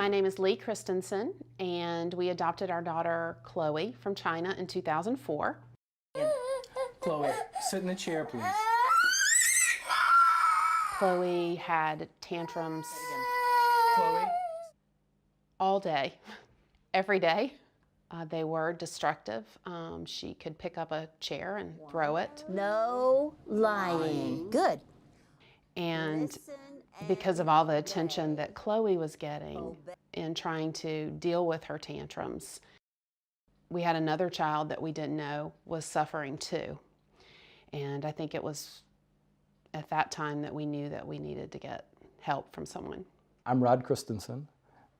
My name is Lee Christensen, and we adopted our daughter Chloe from China in 2004. Chloe, sit in the chair, please. Chloe had tantrums Chloe. all day, every day. They were destructive. She could pick up a chair and throw it. No lying. Good. And because of all the attention that Chloe was getting in trying to deal with her tantrums, we had another child that we didn't know was suffering too. And I think it was at that time that we knew that we needed to get help from someone. I'm Rod Christensen.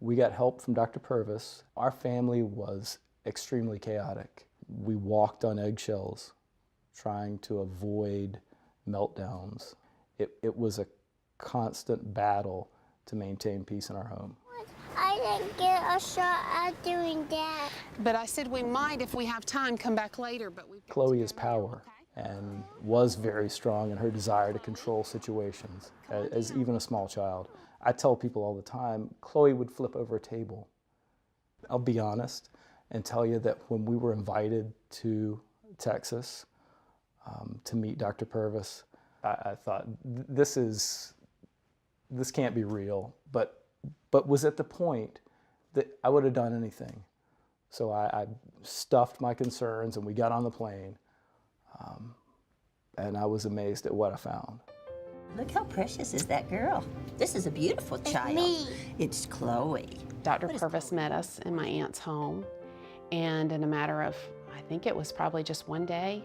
We got help from Dr. Purvis. Our family was extremely chaotic. We walked on eggshells trying to avoid meltdowns. It was a constant battle to maintain peace in our home. I didn't get a shot at doing that. But I said we might, if we have time, come back later. But Chloe is power and was very strong in her desire to control situations as even a small child. I tell people all the time, Chloe would flip over a table. I'll be honest and tell you that when we were invited to Texas to meet Dr. Purvis, I thought, this can't be real, but was at the point that I would have done anything. So I stuffed my concerns and we got on the plane, and I was amazed at what I found. Look how precious is that girl. This is a beautiful child. Me. It's Chloe. Dr. Purvis met us in my aunt's home, and in a matter of, I think it was probably just one day,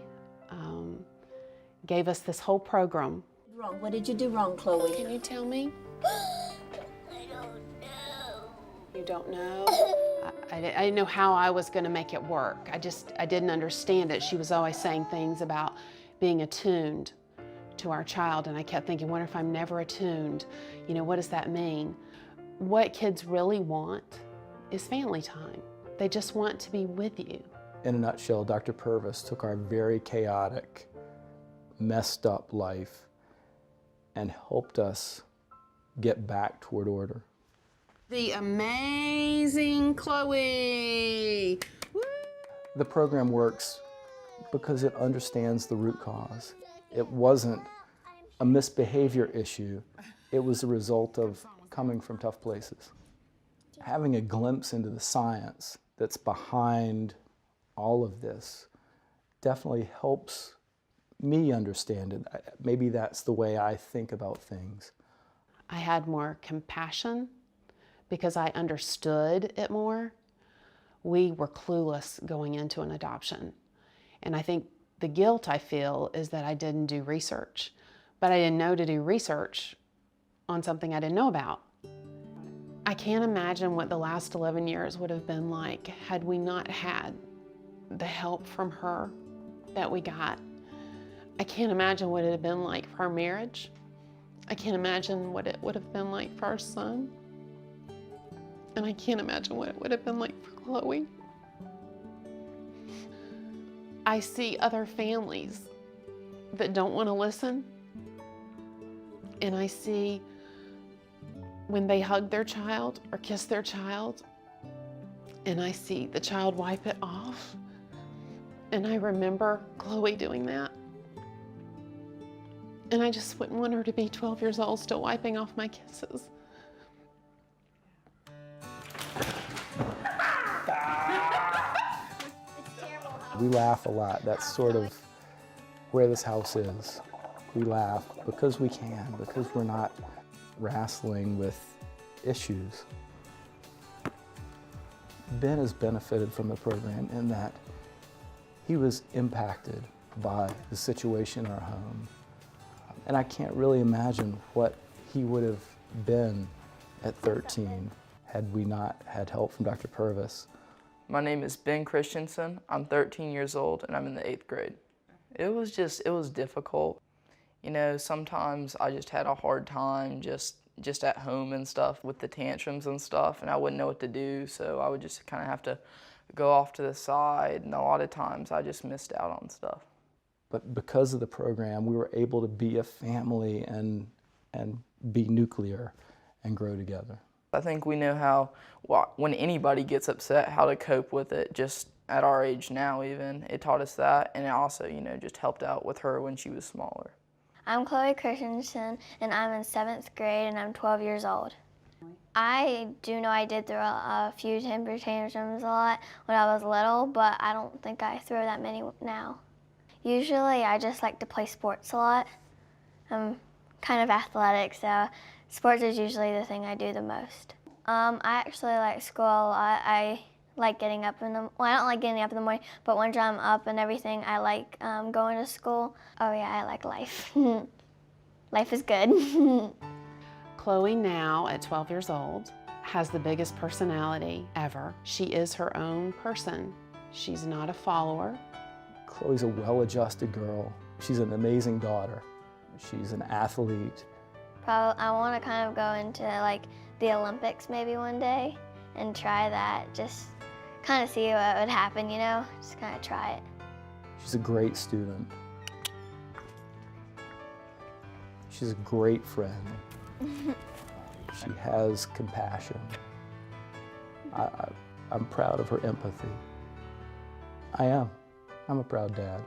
gave us this whole program. Wrong. What did you do wrong, Chloe? Can you tell me? I don't know. You don't know? I didn't know how I was going to make it work. I didn't understand it. She was always saying things about being attuned to our child, and I kept thinking, what if I'm never attuned? You know, what does that mean? What kids really want is family time. They just want to be with you. In a nutshell, Dr. Purvis took our very chaotic, messed up life and helped us get back toward order. The amazing Chloe. Woo! The program works because it understands the root cause. It wasn't a misbehavior issue. It was a result of coming from tough places. Having a glimpse into the science that's behind all of this definitely helps me understand it. Maybe that's the way I think about things. I had more compassion because I understood it more. We were clueless going into an adoption. And I think the guilt I feel is that I didn't do research. But I didn't know to do research on something I didn't know about. I can't imagine what the last 11 years would have been like had we not had the help from her that we got. I can't imagine what it would have been like for our marriage. I can't imagine what it would have been like for our son. And I can't imagine what it would have been like for Chloe. I see other families that don't want to listen. And I see when they hug their child or kiss their child, and I see the child wipe it off. And I remember Chloe doing that. And I just wouldn't want her to be 12 years old still wiping off my kisses. We laugh a lot. That's sort of where this house is. We laugh because we can, because we're not wrestling with issues. Ben has benefited from the program in that he was impacted by the situation in our home. And I can't really imagine what he would have been at 13 had we not had help from Dr. Purvis. My name is Ben Christensen. I'm 13 years old and I'm in the 8th grade. It was difficult. You know, sometimes I just had a hard time just at home and stuff with the tantrums and stuff, and I wouldn't know what to do, so I would just kind of have to go off to the side, and a lot of times I just missed out on stuff. But because of the program, we were able to be a family and be nuclear and grow together. I think we know how, when anybody gets upset, how to cope with it, just at our age now even. It taught us that, and it also, just helped out with her when she was smaller. I'm Chloe Christensen, and I'm in 7th grade, and I'm 12 years old. I do know I did throw a few temper tantrums a lot when I was little, but I don't think I throw that many now. Usually I just like to play sports a lot. I'm kind of athletic, so sports is usually the thing I do the most. I actually like school a lot. I like getting up in the, well, I don't like getting up in the morning, but once I'm up and everything, I like going to school. Oh yeah, I like life. Life is good. Chloe now, at 12 years old, has the biggest personality ever. She is her own person. She's not a follower. Chloe's a well-adjusted girl. She's an amazing daughter. She's an athlete. Probably, I want to kind of go into like the Olympics maybe one day and try that. Just kind of see what would happen, just kind of try it. She's a great student. She's a great friend. She has compassion. I'm proud of her empathy. I am. I'm a proud dad.